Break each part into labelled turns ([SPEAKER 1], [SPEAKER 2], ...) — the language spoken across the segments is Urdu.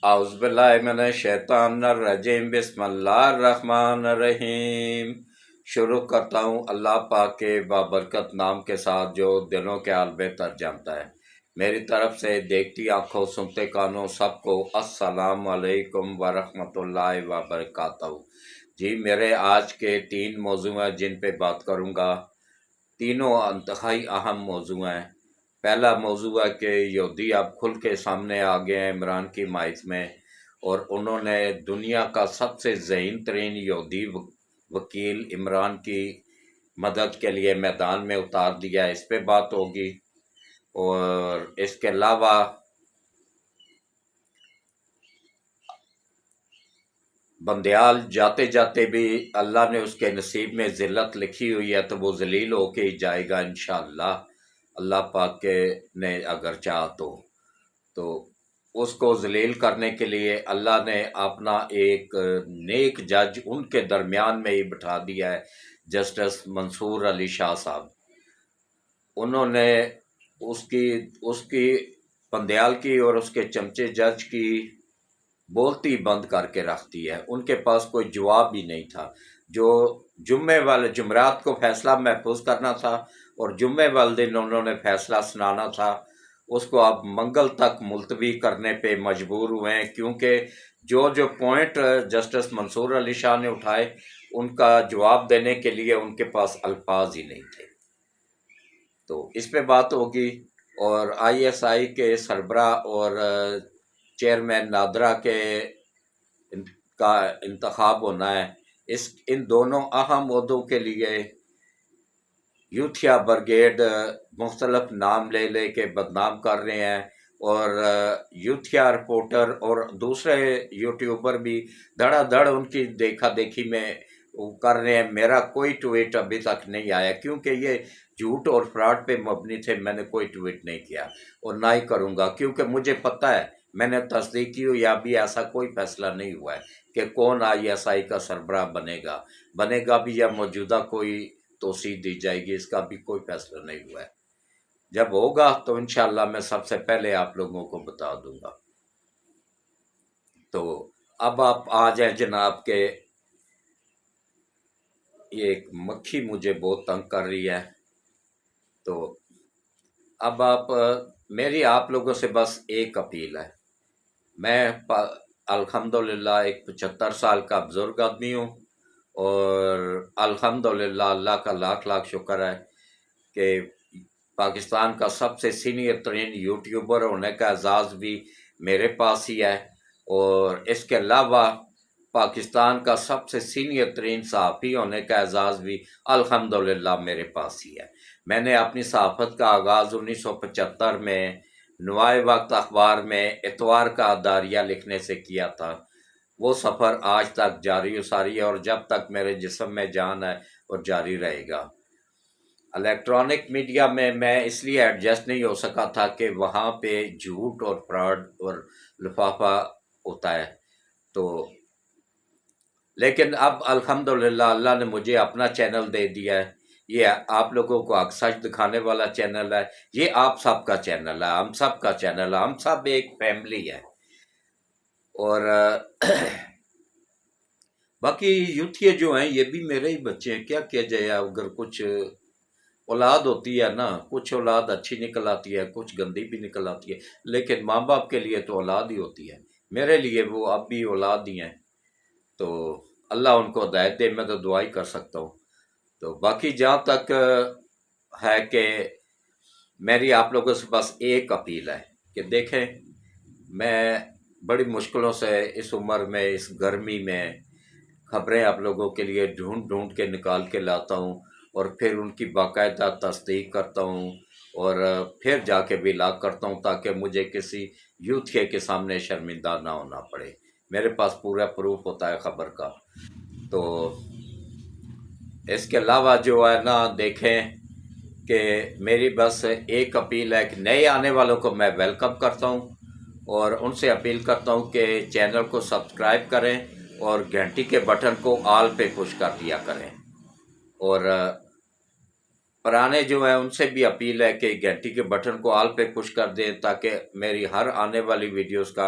[SPEAKER 1] اعوذ باللہ من الشیطان الرجیم، بسم اللہ الرحمن الرحیم۔ شروع کرتا ہوں اللہ پاک کے بابرکت نام کے ساتھ جو دلوں کے حال بہتر جانتا ہے۔ میری طرف سے دیکھتی آنکھوں سنتے کانوں سب کو السلام علیکم ورحمۃ اللہ وبرکاتہ۔ جی، میرے آج کے 3 موضوع ہیں جن پہ بات کروں گا۔ تینوں انتہائی اہم موضوع ہیں۔ پہلا موضوع ہے کہ یہودی اب کھل کے سامنے آ گئے ہیں عمران کی حمایت میں، اور انہوں نے دنیا کا سب سے ذہین ترین یہودی وکیل عمران کی مدد کے لیے میدان میں اتار دیا ہے۔ اس پہ بات ہوگی، اور اس کے علاوہ بندیال جاتے جاتے بھی اللہ نے اس کے نصیب میں ذلت لکھی ہوئی ہے، تو وہ ذلیل ہو کے ہی جائے گا انشاءاللہ، اللہ پاک کے نے اگر چاہا تو اس کو ذلیل کرنے کے لیے اللہ نے اپنا ایک نیک جج ان کے درمیان میں ہی بٹھا دیا ہے، جسٹس منصور علی شاہ صاحب۔ انہوں نے اس کی بندیال کی اور اس کے چمچے جج کی بولتی بند کر کے رکھ دی ہے۔ ان کے پاس کوئی جواب ہی نہیں تھا۔ جو جمعرات کو فیصلہ محفوظ کرنا تھا اور جمعے والے دن انہوں نے فیصلہ سنانا تھا، اس کو اب منگل تک ملتوی کرنے پہ مجبور ہوئے ہیں، کیونکہ جو پوائنٹ جسٹس منصور علی شاہ نے اٹھائے ان کا جواب دینے کے لیے ان کے پاس الفاظ ہی نہیں تھے۔ تو اس پہ بات ہوگی، اور آئی ایس آئی کے سربراہ اور چیئرمین نادرا کا انتخاب ہونا ہے۔ ان دونوں اہم عہدوں کے لیے یوتھیا برگیڈ مختلف نام لے لے کے بدنام کر رہے ہیں، اور یوتھیا رپورٹر اور دوسرے یوٹیوبر بھی دھڑا دھڑ ان کی دیکھا دیکھی میں کر رہے ہیں۔ میرا کوئی ٹویٹ ابھی تک نہیں آیا، کیونکہ یہ جھوٹ اور فراڈ پہ مبنی تھے۔ میں نے کوئی ٹویٹ نہیں کیا اور نہ ہی کروں گا، کیونکہ مجھے پتہ ہے، میں نے تصدیق کی ہوئی، ابھی ایسا کوئی فیصلہ نہیں ہوا ہے کہ کون آئی ایس آئی کا سربراہ بنے گا بھی یا موجودہ کوئی توسیع دی جائے گی، اس کا بھی کوئی فیصلہ نہیں ہوا ہے۔ جب ہوگا تو انشاءاللہ میں سب سے پہلے آپ لوگوں کو بتا دوں گا۔ تو اب آپ آ جائیں جناب کہ یہ ایک مکھی مجھے بہت تنگ کر رہی ہے، تو اب میری آپ لوگوں سے بس ایک اپیل ہے۔ میں الحمدللہ ایک 75 سال کا بزرگ آدمی ہوں، اور الحمدللہ اللہ کا لاکھ لاکھ شکر ہے کہ پاکستان کا سب سے سینئر ترین یوٹیوبر ہونے کا اعزاز بھی میرے پاس ہی ہے، اور اس کے علاوہ پاکستان کا سب سے سینئر ترین صحافی ہونے کا اعزاز بھی الحمدللہ میرے پاس ہی ہے۔ میں نے اپنی صحافت کا آغاز 1975 میں نوائے وقت اخبار میں اتوار کا داریہ لکھنے سے کیا تھا۔ وہ سفر آج تک جاری و ساری ہے، اور جب تک میرے جسم میں جان ہے اور جاری رہے گا۔ الیکٹرانک میڈیا میں اس لیے ایڈجسٹ نہیں ہو سکا تھا کہ وہاں پہ جھوٹ اور فراڈ اور لفافہ ہوتا ہے، تو لیکن اب الحمدللہ اللہ نے مجھے اپنا چینل دے دیا ہے۔ یہ آپ لوگوں کو حق سچ دکھانے والا چینل ہے، یہ آپ سب کا چینل ہے، ہم سب کا چینل ہے، ہم سب ایک فیملی ہے۔ اور باقی یوتھیے جو ہیں یہ بھی میرے ہی بچے ہیں، کیا کیا جائے۔ اگر کچھ اولاد ہوتی ہے نا، کچھ اولاد اچھی نکل آتی ہے، کچھ گندی بھی نکل آتی ہے، لیکن ماں باپ کے لیے تو اولاد ہی ہوتی ہے۔ میرے لیے وہ اب بھی اولاد ہی ہیں، تو اللہ ان کو ہدایت دے، میں تو دعا ہی کر سکتا ہوں۔ تو باقی جہاں تک ہے کہ میری آپ لوگوں سے بس ایک اپیل ہے کہ دیکھیں، میں بڑی مشکلوں سے اس عمر میں، اس گرمی میں خبریں آپ لوگوں کے لیے ڈھونڈ ڈھونڈ کے نکال کے لاتا ہوں، اور پھر ان کی باقاعدہ تصدیق کرتا ہوں، اور پھر جا کے بھی لاگ کرتا ہوں، تاکہ مجھے کسی یوتھیے کے سامنے شرمندہ نہ ہونا پڑے۔ میرے پاس پورا پروف ہوتا ہے خبر کا۔ تو اس کے علاوہ جو ہے نا، دیکھیں کہ میری بس ایک اپیل ہے کہ نئے آنے والوں کو میں ویلکم کرتا ہوں، اور ان سے اپیل کرتا ہوں کہ چینل کو سبسکرائب کریں اور گھنٹی کے بٹن کو آل پہ پش کر دیا کریں، اور پرانے جو ہیں ان سے بھی اپیل ہے کہ گھنٹی کے بٹن کو آل پہ پش کر دیں، تاکہ میری ہر آنے والی ویڈیوز کا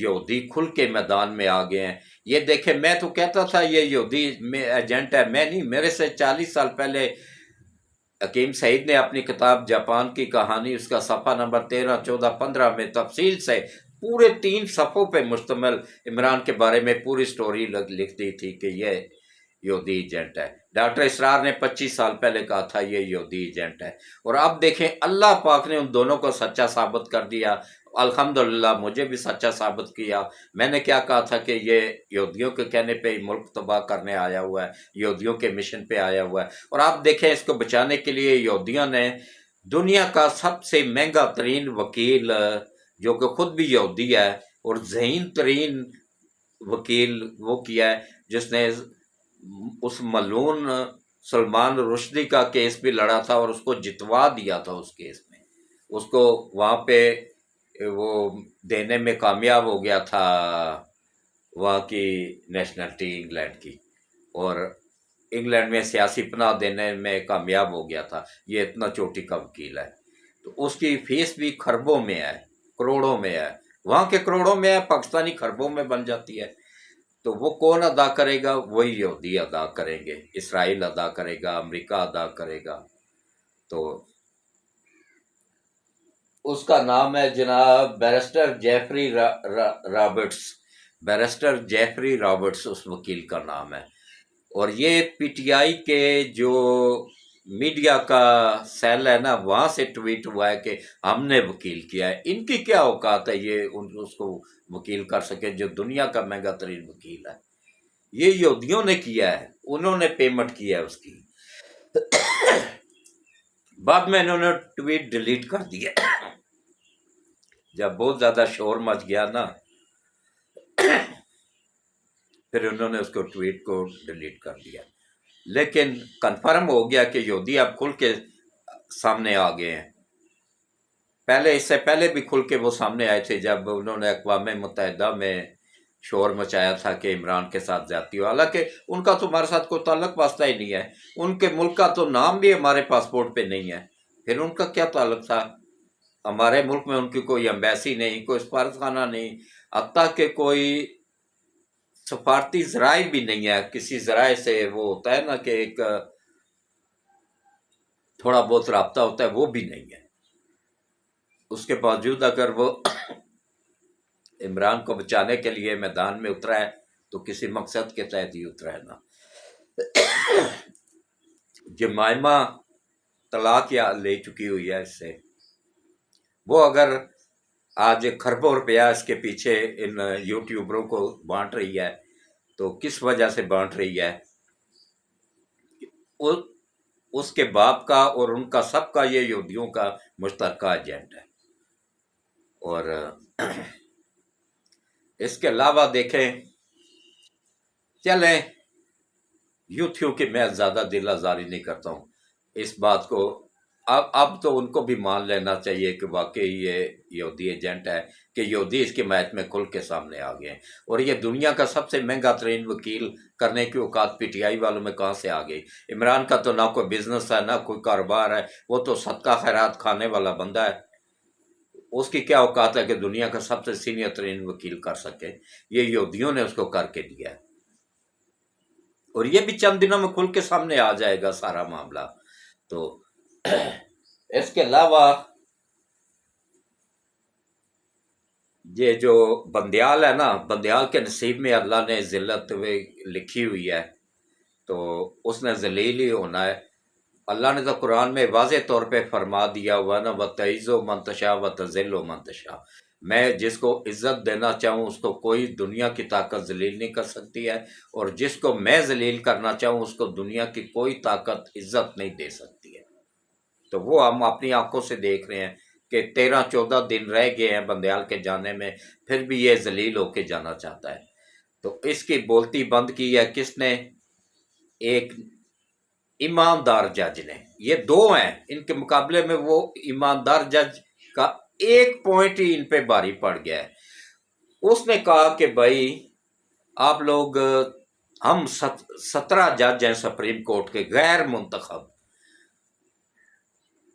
[SPEAKER 1] یہودی کھل کے میدان میں آ گئے ہیں۔ یہ دیکھیں، میں تو کہتا تھا یہ یہودی ایجنٹ ہے، میں نہیں، میرے سے 40 سال پہلے حکیم سعید نے اپنی کتاب جاپان کی کہانی، اس کا صفحہ نمبر 13، 14، 15 میں تفصیل سے پورے 3 صفحوں پہ مشتمل عمران کے بارے میں پوری سٹوری لکھ دی تھی کہ یہ یہودی ایجنٹ ہے۔ ڈاکٹر اسرار نے 25 سال پہلے کہا تھا یہ یہودی ایجنٹ ہے، اور اب دیکھیں اللہ پاک نے ان دونوں کو سچا ثابت کر دیا۔ الحمدللہ مجھے بھی سچا ثابت کیا۔ میں نے کیا کہا تھا کہ یہ یہودیوں کے کہنے پہ ملک تباہ کرنے آیا ہوا ہے، یہودیوں کے مشن پہ آیا ہوا ہے، اور آپ دیکھیں اس کو بچانے کے لیے یہودیوں نے دنیا کا سب سے مہنگا ترین وکیل، جو کہ خود بھی یہودی ہے، اور ذہین ترین وکیل وہ کیا ہے جس نے اس ملعون سلمان رشدی کا کیس بھی لڑا تھا اور اس کو جتوا دیا تھا۔ اس کیس میں اس کو وہاں پہ وہ دینے میں کامیاب ہو گیا تھا، وہاں کی نیشنلٹی انگلینڈ کی، اور انگلینڈ میں سیاسی پناہ دینے میں کامیاب ہو گیا تھا۔ یہ اتنا چوٹی کا وکیل ہے، تو اس کی فیس بھی خربوں میں ہے، کروڑوں میں ہے، وہاں کے کروڑوں میں ہے، پاکستانی خربوں میں بن جاتی ہے۔ تو وہ کون ادا کرے گا؟ وہی یہودی ادا کریں گے، اسرائیل ادا کرے گا، امریکہ ادا کرے گا۔ تو اس کا نام ہے جناب barrister Geoffrey Roberts, barrister Geoffrey Roberts اس وکیل کا نام ہے، اور یہ پی ٹی آئی کے جو میڈیا کا سیل ہے نا، وہاں سے ٹویٹ ہوا ہے کہ ہم نے وکیل کیا ہے۔ ان کی کیا اوقات ہے یہ اس کو وکیل کر سکے جو دنیا کا مہنگا ترین وکیل ہے؟ یہ یہودیوں نے کیا ہے، انہوں نے پیمنٹ کیا ہے اس کی۔ بعد میں انہوں نے ٹویٹ ڈیلیٹ کر دیا جب بہت زیادہ شور مچ گیا نا، پھر انہوں نے اس کو ٹویٹ کو ڈیلیٹ کر دیا۔ لیکن کنفرم ہو گیا کہ یہودی اب کھل کے سامنے آ گئے ہیں۔ پہلے اس سے پہلے بھی کھل کے وہ سامنے آئے تھے جب انہوں نے اقوام متحدہ میں شور مچایا تھا کہ عمران کے ساتھ زیادتی ہو، حالانکہ ان کا تو ہمارے ساتھ کوئی تعلق واسطہ ہی نہیں ہے، ان کے ملک کا تو نام بھی ہمارے پاسپورٹ پہ نہیں ہے، پھر ان کا کیا تعلق تھا؟ ہمارے ملک میں ان کی کوئی ایمبیسی نہیں، کوئی سفارت خانہ نہیں، حتیٰ کہ کوئی سفارتی ذرائع بھی نہیں ہے۔ کسی ذرائع سے وہ ہوتا ہے نا کہ ایک تھوڑا بہت رابطہ ہوتا ہے، وہ بھی نہیں ہے۔ اس کے باوجود اگر وہ عمران کو بچانے کے لیے میدان میں اترا ہے تو کسی مقصد کے تحت ہی اترا ہے نا۔ جمائمہ طلاق یا لے چکی ہوئی ہے اس سے، وہ اگر آج کھربوں روپیہ اس کے پیچھے ان یوٹیوبروں کو بانٹ رہی ہے تو کس وجہ سے بانٹ رہی ہے؟ اس کے باپ کا اور ان کا سب کا یہ یہودیوں کا مشترکہ ایجنٹ ہے۔ اور اس کے علاوہ دیکھیں، چلیں یوں تھیوں کہ میں زیادہ دل آزاری نہیں کرتا ہوں اس بات کو، اب تو ان کو بھی مان لینا چاہیے کہ واقعی یہ یہودی ایجنٹ ہے، کہ یہودی اس کی حمایت میں کھل کے سامنے آ گئے ہیں، اور یہ دنیا کا سب سے مہنگا ترین وکیل کرنے کی اوقات پی ٹی آئی والوں میں کہاں سے آ گئی؟ عمران کا تو نہ کوئی بزنس ہے، نہ کوئی کاروبار ہے، وہ تو صدقہ خیرات کھانے والا بندہ ہے، اس کی کیا اوقات ہے کہ دنیا کا سب سے سینئر ترین وکیل کر سکے؟ یہ یہودیوں نے اس کو کر کے دیا ہے، اور یہ بھی چند دنوں میں کھل کے سامنے آ جائے گا سارا معاملہ۔ تو اس کے علاوہ یہ جو بندیال ہے نا، بندیال کے نصیب میں اللہ نے ذلت لکھی ہوئی ہے، تو اس نے ذلیل ہی ہونا ہے۔ اللہ نے تو قرآن میں واضح طور پہ فرما دیا ہوا نا، وَتَعِزُّ مَن تَشَاءُ وَتُذِلُّ مَن تَشَاءُ، میں جس کو عزت دینا چاہوں اس کو کوئی دنیا کی طاقت ذلیل نہیں کر سکتی ہے، اور جس کو میں ذلیل کرنا چاہوں اس کو دنیا کی کوئی طاقت عزت نہیں دے سکتی ہے۔ تو وہ ہم اپنی آنکھوں سے دیکھ رہے ہیں کہ 13-14 دن رہ گئے ہیں بندیال کے جانے میں، پھر بھی یہ ذلیل ہو کے جانا چاہتا ہے۔ تو اس کی بولتی بند کی ہے کس نے؟ ایک ایماندار جج نے۔ یہ دو ہیں، ان کے مقابلے میں وہ ایماندار جج کا ایک پوائنٹ ہی ان پہ بھاری پڑ گیا ہے۔ اس نے کہا کہ بھائی آپ لوگ، ہم 17 جج ہیں سپریم کورٹ کے غیر منتخب،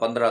[SPEAKER 1] 15,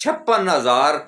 [SPEAKER 1] 56,000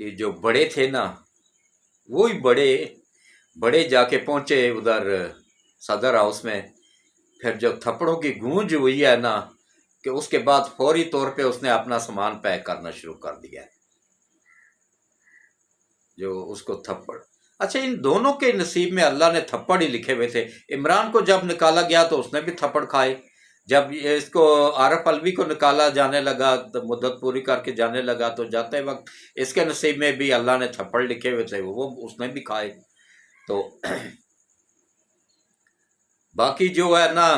[SPEAKER 1] کہ جو بڑے تھے نا وہی بڑے بڑے جا کے پہنچے ادھر صدر ہاؤس میں، پھر جو تھپڑوں کی گونج ہوئی ہے نا کہ اس کے بعد فوری طور پہ اس نے اپنا سامان پیک کرنا شروع کر دیا ہے، جو اس کو تھپڑ۔ اچھا ان دونوں کے نصیب میں اللہ نے تھپڑ ہی لکھے ہوئے تھے۔ عمران کو جب نکالا گیا تو اس نے بھی تھپڑ کھائے، جب اس کو عارف الوی کو نکالا جانے لگا، مدت پوری کر کے جانے لگا، تو جاتے وقت اس کے نصیب میں بھی اللہ نے تھپڑ لکھے ہوئے تھے، وہ اس نے بھی کھائے۔ تو باقی جو ہے نا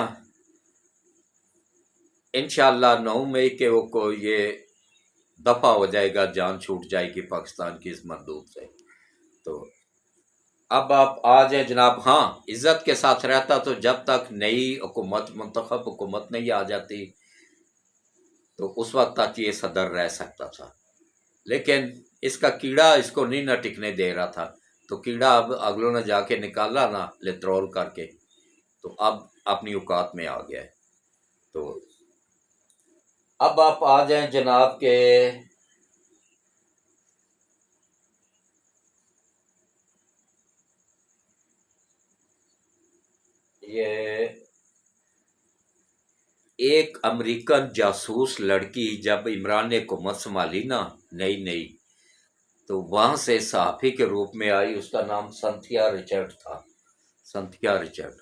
[SPEAKER 1] انشاءاللہ 9 مئی کے وہ کو یہ دفع ہو جائے گا، جان چھوٹ جائے گی پاکستان کی اس مردود سے۔ تو اب آپ آ جائیں جناب، ہاں عزت کے ساتھ رہتا تو جب تک نئی حکومت منتخب حکومت نہیں آ جاتی تو اس وقت تک یہ صدر رہ سکتا تھا، لیکن اس کا کیڑا اس کو نہیں نہ ٹکنے دے رہا تھا، تو کیڑا اب اگلوں نے جا کے نکالا نا لترول کر کے، تو اب اپنی اوقات میں آ گیا ہے۔ تو اب آپ آ جائیں جناب کے یہ ایک امریکن جاسوس لڑکی جب عمران نے حکومت سنبھالی نا نئی تو وہاں سے صحافی کے روپ میں آئی، اس کا نام سنتھیا رچرڈ تھا، سنتھیا رچرڈ۔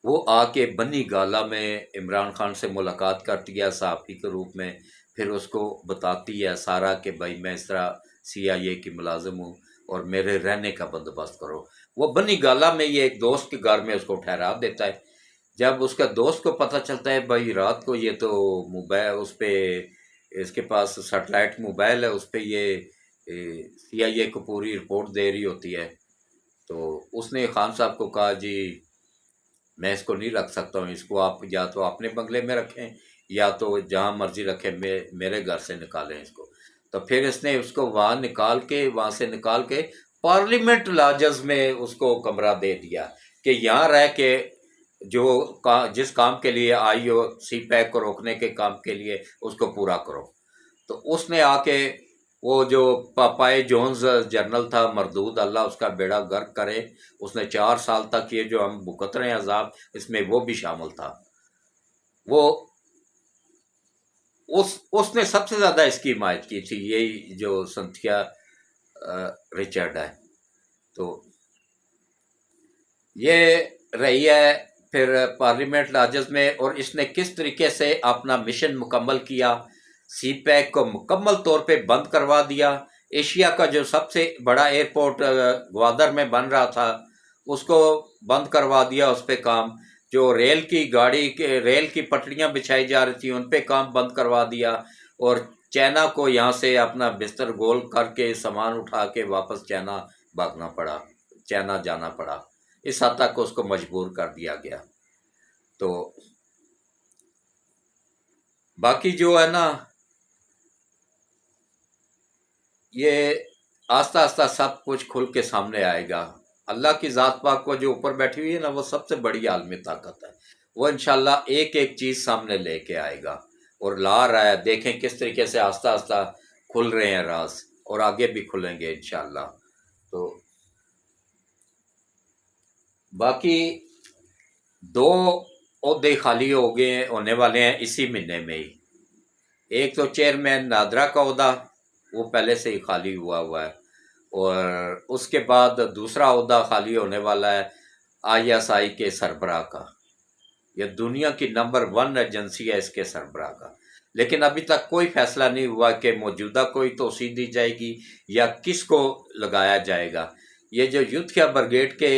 [SPEAKER 1] وہ آ کے بنی گالا میں عمران خان سے ملاقات کرتی ہے صحافی کے روپ میں، پھر اس کو بتاتی ہے سارا کہ بھائی میں اس طرح CIA کی ملازم ہوں اور میرے رہنے کا بندوبست کرو۔ وہ بنی گالا میں یہ ایک دوست کے گھر میں اس کو ٹھہرا دیتا ہے۔ جب اس کا دوست کو پتہ چلتا ہے بھائی رات کو یہ تو موبائل اس پہ اس کے پاس سیٹلائٹ موبائل ہے، اس پہ یہ CIA کو پوری رپورٹ دے رہی ہوتی ہے، تو اس نے خان صاحب کو کہا جی میں اس کو نہیں رکھ سکتا ہوں، اس کو آپ یا تو اپنے بنگلے میں رکھیں یا تو جہاں مرضی رکھیں، میرے گھر سے نکالیں اس کو۔ تو پھر اس نے اس کو وہاں سے نکال کے پارلیمنٹ لاجز میں اس کو کمرہ دے دیا کہ یہاں رہ کے جو جس کام کے لیے آئی ہو سی پیک کو روکنے کے کام کے لیے اس کو پورا کرو۔ تو اس نے آ کے وہ جو پاپائے جونز جنرل تھا مردود، اللہ اس کا بیڑا غرق کرے، اس نے 4 سال تک یہ جو ہم بھگت رہے ہیں عذاب، اس میں وہ بھی شامل تھا۔ وہ اس نے سب سے زیادہ اس کی حمایت کی تھی، یہی جو سنتھیا رچرڈ ہے۔ تو یہ رہی ہے پھر پارلیمنٹ لاجز میں، اور اس نے کس طریقے سے اپنا مشن مکمل کیا، سی پیک کو مکمل طور پہ بند کروا دیا۔ ایشیا کا جو سب سے بڑا ایئرپورٹ گوادر میں بن رہا تھا اس کو بند کروا دیا، اس پہ کام جو ریل کی پٹڑیاں بچھائی جا رہی تھیں ان پہ کام بند کروا دیا، اور چائنا کو یہاں سے اپنا بستر گول کر کے سامان اٹھا کے واپس چائنا بھاگنا پڑا، چائنا جانا پڑا، اس حد تک اس کو مجبور کر دیا گیا۔ تو باقی جو ہے نا یہ آہستہ آہستہ سب کچھ کھل کے سامنے آئے گا۔ اللہ کی ذات پاک کو جو اوپر بیٹھی ہوئی ہے نا وہ سب سے بڑی عالمی طاقت ہے، وہ انشاءاللہ ایک ایک چیز سامنے لے کے آئے گا اور لا رہا ہے۔ دیکھیں کس طریقے سے آہستہ آہستہ کھل رہے ہیں راز، اور آگے بھی کھلیں گے انشاءاللہ۔ تو باقی 2 عہدے خالی ہونے والے ہیں اسی مہینے میں ہی۔ ایک تو چیئرمین نادرا کا عہدہ وہ پہلے سے ہی خالی ہوا ہے، اور اس کے بعد دوسرا عہدہ خالی ہونے والا ہے ISI کے سربراہ کا۔ یہ دنیا کی نمبر 1 ایجنسی ہے اس کے سربراہ کا، لیکن ابھی تک کوئی فیصلہ نہیں ہوا کہ موجودہ کوئی توسیع دی جائے گی یا کس کو لگایا جائے گا۔ یہ جو یوتھیا برگیڈ کے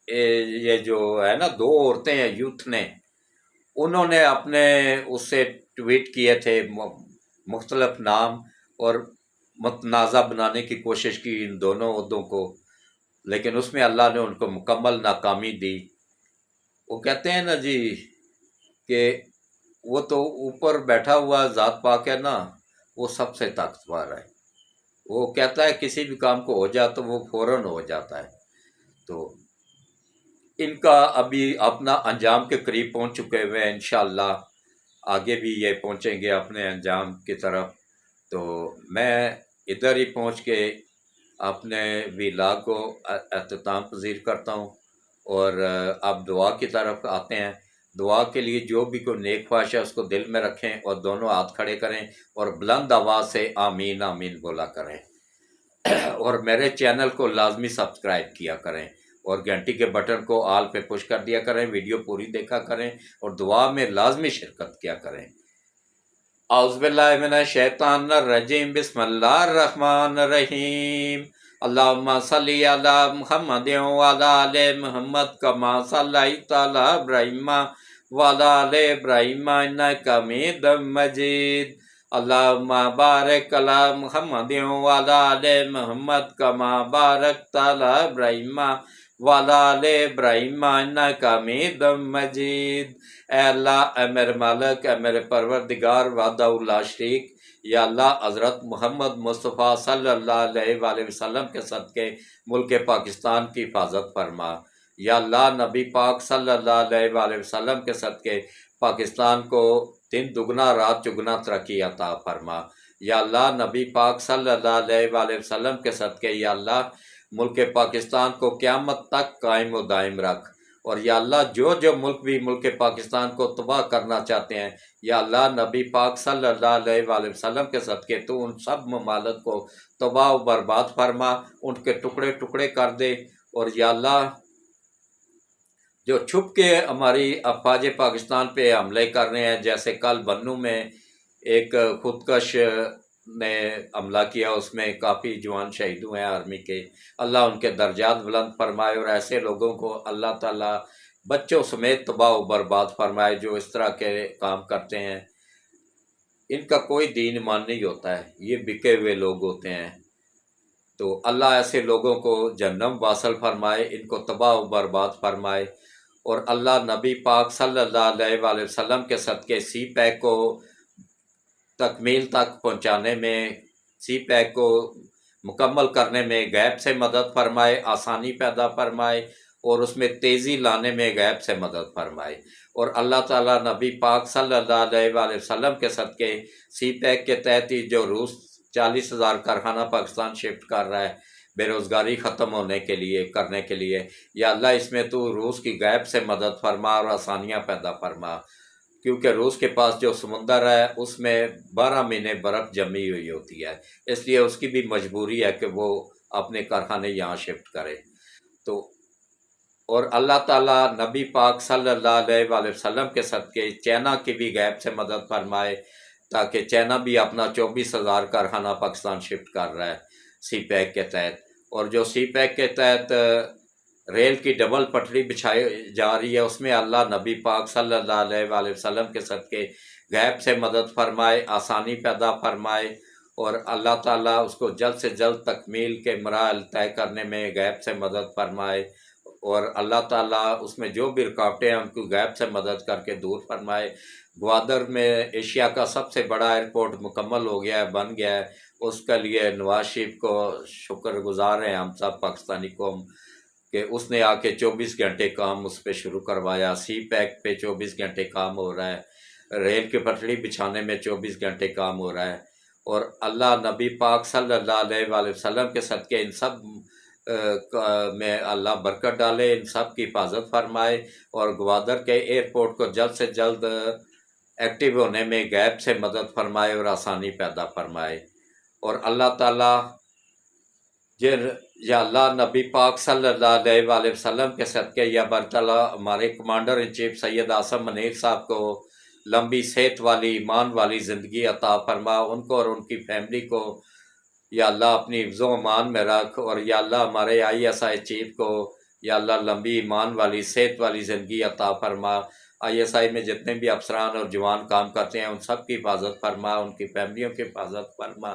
[SPEAKER 1] یہ جو ہے نا 2 عورتیں ہیں یوتھ نے، انہوں نے اپنے اس سے ٹویٹ کیے تھے مختلف نام اور متنازع بنانے کی کوشش کی ان دونوں عہدوں کو، لیکن اس میں اللہ نے ان کو مکمل ناکامی دی۔ وہ کہتے ہیں نا جی کہ وہ تو اوپر بیٹھا ہوا ذات پاک ہے نا، وہ سب سے طاقتور ہے، وہ کہتا ہے کسی بھی کام کو ہو جائے تو وہ فوراً ہو جاتا ہے۔ تو ان کا ابھی اپنا انجام کے قریب پہنچ چکے ہوئے ہیں، انشاءاللہ آگے بھی یہ پہنچیں گے اپنے انجام کی طرف۔ تو میں ادھر ہی پہنچ کے اپنے ویلا کو اختتام پذیر کرتا ہوں، اور اب دعا کی طرف آتے ہیں۔ دعا کے لیے جو بھی کوئی نیک خواہش ہے اس کو دل میں رکھیں اور دونوں ہاتھ کھڑے کریں اور بلند آواز سے آمین آمین بولا کریں، اور میرے چینل کو لازمی سبسکرائب کیا کریں، اور گھنٹی کے بٹن کو آل پہ پش کر دیا کریں، ویڈیو پوری دیکھا کریں اور دعا میں لازمی شرکت کیا کریں۔ اعوذ باللہ من الشیطان الرجیم، بسم اللہ الرحمن الرحیم۔ اللہم صلی علی محمد وعلی آل محمد کما صلیت علی ابراہیم وعلی آل ابراہیم انک حمید مجید۔ اللہم بارک علی محمد وعلی آل محمد کما بارکت علی ابراہیم وعلی آل ابراہیم انک حمید مجید۔ اے اللہ، اے میرے مالک، اے میرے پروردگار وحدہ لا شریک، یا اللہ حضرت محمد مصطفیٰ صلی اللہ علیہ وآلہ وسلم کے صدقے ملک پاکستان کی حفاظت فرما۔ یا اللہ نبی پاک صلی اللہ علیہ وآلہ وسلم کے صدقے پاکستان کو دن دگنا رات چگنا ترقی عطا فرما۔ یا اللہ نبی پاک صلی اللہ علیہ وآلہ وسلم کے صدقے یا اللہ ملک پاکستان کو قیامت تک قائم و دائم رکھ، اور یا اللہ جو ملک بھی ملک پاکستان کو تباہ کرنا چاہتے ہیں، یا اللہ نبی پاک صلی اللہ علیہ وآلہ وسلم کے صدقے تو ان سب ممالک کو تباہ و برباد فرما، ان کے ٹکڑے ٹکڑے کر دے۔ اور یا اللہ جو چھپ کے ہماری افواج پاکستان پہ حملے کر رہے ہیں، جیسے کل بنوں میں ایک خودکش نے حملہ کیا، اس میں کافی جوان شہید ہوئے ہیں آرمی کے، اللہ ان کے درجات بلند فرمائے، اور ایسے لوگوں کو اللہ تعالیٰ بچوں سمیت تباہ و برباد فرمائے جو اس طرح کے کام کرتے ہیں۔ ان کا کوئی دین ایمان نہیں ہوتا ہے، یہ بکے ہوئے لوگ ہوتے ہیں۔ تو اللہ ایسے لوگوں کو جہنم واصل فرمائے، ان کو تباہ و برباد فرمائے، اور اللہ نبی پاک صلی اللہ علیہ وآلہ وسلم کے صدقے سی پیک کو تکمیل تک پہنچانے میں، سی پیک کو مکمل کرنے میں غیب سے مدد فرمائے، آسانی پیدا فرمائے، اور اس میں تیزی لانے میں غیب سے مدد فرمائے۔ اور اللہ تعالیٰ نبی پاک صلی اللہ علیہ وآلہ وسلم کے صدقے سی پیک کے تحت ہی جو روس 40,000 کارخانہ پاکستان شفٹ کر رہا ہے بے روزگاری ختم ہونے کے لیے کرنے کے لیے، یا اللہ اس میں تو روس کی غیب سے مدد فرما اور آسانیاں پیدا فرما، کیونکہ روس کے پاس جو سمندر ہے اس میں 12 مہینے برف جمی ہوئی ہوتی ہے، اس لیے اس کی بھی مجبوری ہے کہ وہ اپنے کارخانے یہاں شفٹ کرے۔ تو اور اللہ تعالیٰ نبی پاک صلی اللہ علیہ وآلہ وسلم کے صدقے چائنا کی بھی غیب سے مدد فرمائے، تاکہ چائنا بھی اپنا 24,000 کارخانہ پاکستان شفٹ کر رہا ہے سی پیک کے تحت، اور جو سی پیک کے تحت ریل کی ڈبل پٹری بچھائی جا رہی ہے اس میں اللہ نبی پاک صلی اللہ علیہ وآلہ وسلم کے صدقے غیب سے مدد فرمائے، آسانی پیدا فرمائے، اور اللہ تعالیٰ اس کو جلد سے جلد تکمیل کے مراحل طے کرنے میں غیب سے مدد فرمائے، اور اللہ تعالیٰ اس میں جو بھی رکاوٹیں ہیں ان کو غیب سے مدد کر کے دور فرمائے۔ گوادر میں ایشیا کا سب سے بڑا ایئرپورٹ مکمل ہو گیا ہے، بن گیا ہے، اس کے لیے نواز شریف کو شکر گزار ہیں ہم سب پاکستانی قوم کہ اس نے آ کے 24 گھنٹے کام اس پہ شروع کروایا، سی پیک پہ 24 گھنٹے کام ہو رہا ہے، ریل کی پٹڑی بچھانے میں 24 گھنٹے کام ہو رہا ہے، اور اللہ نبی پاک صلی اللہ علیہ وآلہ وسلم کے صدقے ان سب میں اللہ برکت ڈالے، ان سب کی حفاظت فرمائے، اور گوادر کے ایئرپورٹ کو جلد سے جلد ایکٹیو ہونے میں غیب سے مدد فرمائے اور آسانی پیدا فرمائے۔ اور اللہ تعالیٰ یا اللہ نبی پاک صلی اللہ علیہ وآلہ وسلم کے صدقے یا برتعالیٰ ہمارے کمانڈر ان چیف سید اعظم منیر صاحب کو لمبی صحت والی ایمان والی زندگی عطا فرما، ان کو اور ان کی فیملی کو یا اللہ اپنی حفظ و امان میں رکھ، اور یا اللہ ہمارے ISI چیف کو یا اللہ لمبی ایمان والی صحت والی زندگی عطا فرما، ISI میں جتنے بھی افسران اور جوان کام کرتے ہیں ان سب کی حفاظت فرما، ان کی فیملیوں کی حفاظت فرما،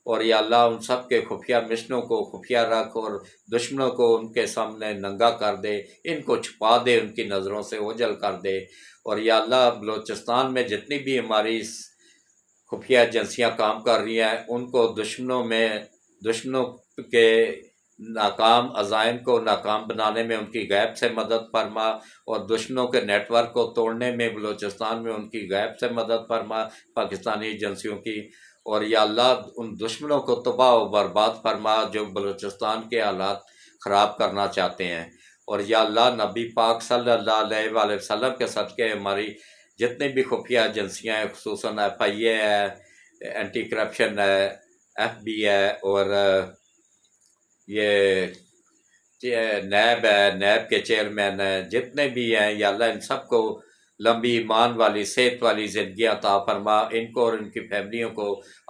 [SPEAKER 1] اور یا اللہ ان سب کے خفیہ مشنوں کو خفیہ رکھ، اور دشمنوں کو ان کے سامنے ننگا کر دے، ان کو چھپا دے، ان کی نظروں سے اوجھل کر دے، اور یا اللہ بلوچستان میں جتنی بھی ہماری خفیہ ایجنسیاں کام کر رہی ہیں ان کو دشمنوں کے ناکام عزائم کو ناکام بنانے میں ان کی غیب سے مدد فرما، اور دشمنوں کے نیٹ ورک کو توڑنے میں بلوچستان میں ان کی غیب سے مدد فرما، پاکستانی ایجنسیوں کی۔ اور یا اللہ ان دشمنوں کو تباہ و برباد فرما جو بلوچستان کے حالات خراب کرنا چاہتے ہیں۔ اور یا اللہ نبی پاک صلی اللہ علیہ وآلہ وسلم کے صدقے ہماری جتنی بھی خفیہ ایجنسیاں ہیں، خصوصاً FIA ہے، اینٹی کرپشن ہے، FB ہے، اور یہ نیب ہے، نیب کے چیئرمین ہیں، جتنے بھی ہیں یا اللہ ان سب کو لمبی ایمان والی صحت والی زندگی عطا فرما، ان کو اور ان کی فیملیوں کو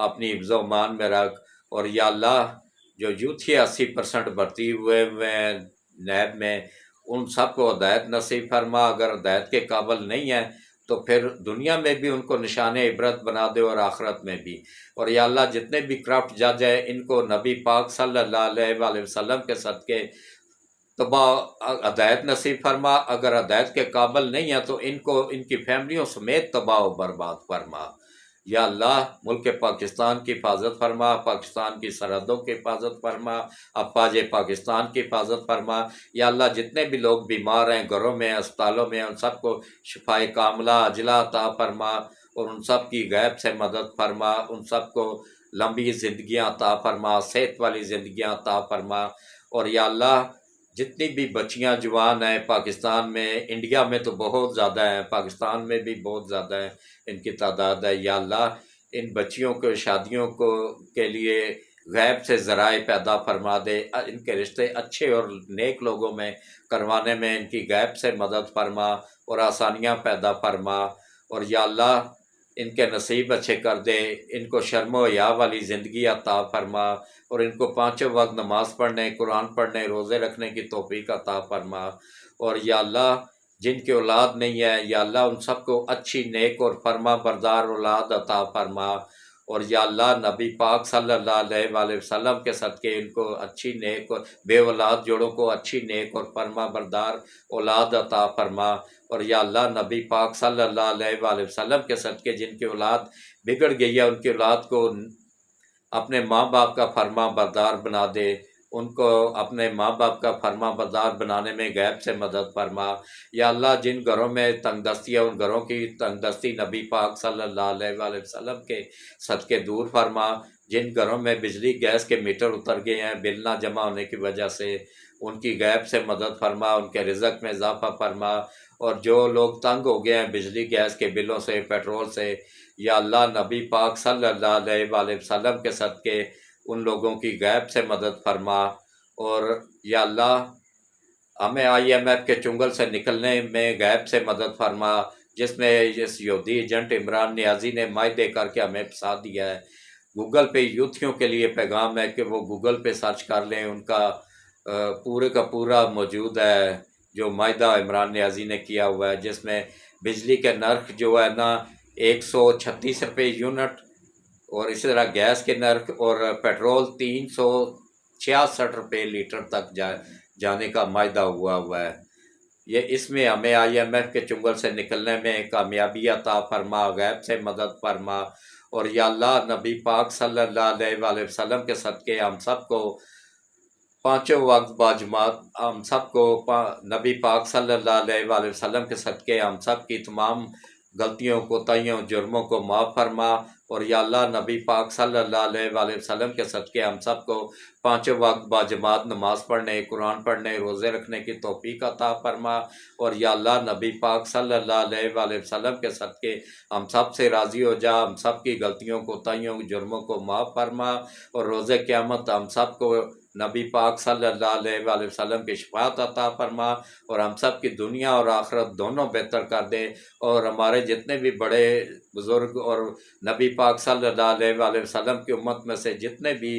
[SPEAKER 1] اپنی حفظ و امان میں رکھ۔ اور یا اللہ جو یوتھی 80% بھرتی ہوئے ہیں نیب میں، ان سب کو ہدایت نصیب فرما، اگر ہدایت کے قابل نہیں ہیں تو پھر دنیا میں بھی ان کو نشان عبرت بنا دے اور آخرت میں بھی۔ اور یا اللہ جتنے بھی کرپٹ جج ہیں ان کو نبی پاک صلی اللہ علیہ وآلہ وسلم کے صدقے ہدایت نصیب فرما، اگر ہدایت کے قابل نہیں ہے تو ان کو ان کی فیملیوں سمیت تباہ و برباد فرما۔ یا اللہ ملک پاکستان کی حفاظت فرما، پاکستان کی سرحدوں کی حفاظت فرما، افواج پاکستان کی حفاظت فرما۔ یا اللہ جتنے بھی لوگ بیمار ہیں گھروں میں اسپتالوں میں، ان سب کو شفائے کاملہ عاجلہ عطا فرما، اور ان سب کی غیب سے مدد فرما، ان سب کو لمبی زندگیاں عطا فرما، صحت والی زندگیاں عطا فرما۔ اور یا اللہ جتنی بھی بچیاں جوان ہیں پاکستان میں، انڈیا میں تو بہت زیادہ ہیں، پاکستان میں بھی بہت زیادہ ہیں ان کی تعداد ہے، یا اللہ ان بچیوں کو شادیوں کو کے لیے غیب سے ذرائع پیدا فرما دے، ان کے رشتے اچھے اور نیک لوگوں میں کروانے میں ان کی غیب سے مدد فرما اور آسانیاں پیدا فرما۔ اور یا اللہ ان کے نصیب اچھے کر دے، ان کو شرم و حیا والی زندگی عطا فرما، اور ان کو 5 وقت نماز پڑھنے، قرآن پڑھنے، روزے رکھنے کی توفیق عطا فرما۔ اور یا اللہ جن کی اولاد نہیں ہے یا اللہ ان سب کو اچھی نیک اور فرما بردار اولاد عطا فرما۔ اور یا اللہ نبی پاک صلی اللہ علیہ وآلہ وسلم کے صدقے ان کو اچھی نیک اور بے اولاد جوڑوں کو اچھی نیک اور فرما بردار اولاد عطا فرما۔ اور یا اللہ نبی پاک صلی اللہ علیہ وآلہ وسلم کے صدقے جن کی اولاد بگڑ گئی ہے ان کی اولاد کو اپنے ماں باپ کا فرما بردار بنا دے، ان کو اپنے ماں باپ کا فرما بردار بنانے میں غیب سے مدد فرما۔ یا اللہ جن گھروں میں تنگ دستی ہے ان گھروں کی تنگ دستی نبی پاک صلی اللہ علیہ وآلہ وسلم کے صدقے دور فرما۔ جن گھروں میں بجلی گیس کے میٹر اتر گئے ہیں بل نہ جمع ہونے کی وجہ سے، ان کی غیب سے مدد فرما، ان کے رزق میں اضافہ فرما۔ اور جو لوگ تنگ ہو گئے ہیں بجلی گیس کے بلوں سے، پیٹرول سے، یا اللہ نبی پاک صلی اللہ علیہ وآلہ وسلم کے صدقے ان لوگوں کی غیب سے مدد فرما۔ اور یا اللہ ہمیں IMF کے چنگل سے نکلنے میں غیب سے مدد فرما، جس میں اس یہودی ایجنٹ عمران نیازی نے معاہدے کر کے ہمیں پھنسا دیا ہے۔ گوگل پہ یوتھیوں کے لیے پیغام ہے کہ وہ گوگل پہ سرچ کر لیں، ان کا پورے کا پورا موجود ہے جو معاہدہ عمران نیازی نے کیا ہوا ہے، جس میں بجلی کے نرخ جو ہے نا 136 روپے یونٹ، اور اسی طرح گیس کے نرخ اور پیٹرول 366 روپے لیٹر تک جانے کا معاہدہ ہوا ہے۔ یہ اس میں ہمیں IMF کے چنگل سے نکلنے میں کامیابی عطا فرما، غیب سے مدد فرما۔ اور یا اللہ نبی پاک صلی اللہ علیہ وآلہ وسلم کے صدقے ہم سب کو 5 وقت باجماعت، ہم سب کو نبی پاک صلی اللہ علیہ وآلہ وسلم کے صدقے ہم سب کی تمام غلطیوں کوتاہیوں جرموں کو معاف فرما۔ اور یا اللہ نبی پاک صلی اللہ علیہ وآلہ وسلم کے صدقے ہم سب کو 5 وقت باجماعت نماز پڑھنے، قرآن پڑھنے، روزے رکھنے کی توفیق عطا فرما۔ اور یا اللہ نبی پاک صلی اللہ علیہ وآلہ وسلم کے صدقے ہم سب سے راضی ہو جا، ہم سب کی غلطیوں کوتاہیوں جرموں کو معاف فرما، اور روز قیامت ہم سب کو نبی پاک صلی اللہ علیہ وآلہ وسلم کی شفاعت عطا فرما، اور ہم سب کی دنیا اور آخرت دونوں بہتر کر دے۔ اور ہمارے جتنے بھی بڑے بزرگ اور نبی پاک صلی اللہ علیہ وآلہ وسلم کی امت میں سے جتنے بھی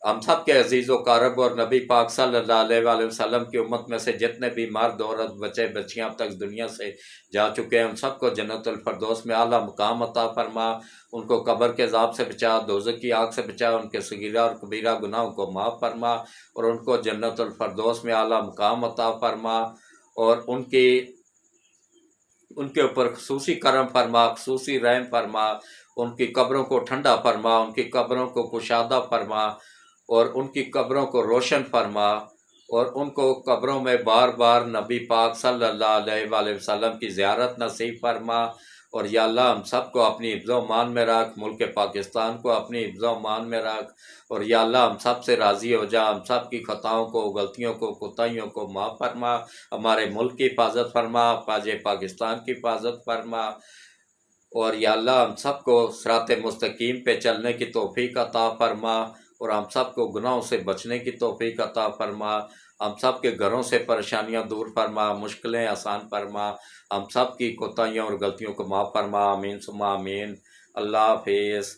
[SPEAKER 1] ہم سب کے عزیز و قارب اور نبی پاک صلی اللہ علیہ وآلہ وسلم کی امت میں سے جتنے بھی مرد عورت بچے بچیاں اب تک دنیا سے جا چکے ہیں، ان سب کو جنت الفردوس میں اعلیٰ مقام عطا فرما، ان کو قبر کے عذاب سے بچا، دوزخ کی آگ سے بچا، ان کے صغیرہ اور کبیرہ گناہوں کو معاف فرما، اور ان کو جنت الفردوس میں اعلیٰ مقام عطا فرما، اور ان کے اوپر خصوصی کرم فرما، خصوصی رحم فرما، ان کی قبروں کو ٹھنڈا فرما، ان کی قبروں کو کشادہ فرما، اور ان کی قبروں کو روشن فرما، اور ان کو قبروں میں بار بار نبی پاک صلی اللہ علیہ وآلہ وسلم کی زیارت نصیب فرما، اور یا اللہ ہم سب کو اپنی حفظ و امان میں رکھ، ملک پاکستان کو اپنی حفظ و امان میں رکھ، اور یا اللہ ہم سب سے راضی ہو جا، ہم سب کی خطاؤں کو، غلطیوں کو، کوتاہیوں کو معاف فرما، ہمارے ملک کی حفاظت فرما، فوج پاکستان کی حفاظت فرما، اور یا اللہ ہم سب کو صراط مستقیم پہ چلنے کی توفیق عطا فرما، اور ہم سب کو گناہوں سے بچنے کی توفیق عطا فرما، ہم سب کے گھروں سے پریشانیاں دور فرما، مشکلیں آسان فرما، ہم سب کی کوتاہیوں اور غلطیوں کو معاف فرما، آمین ثم آمین۔ اللہ حافظ۔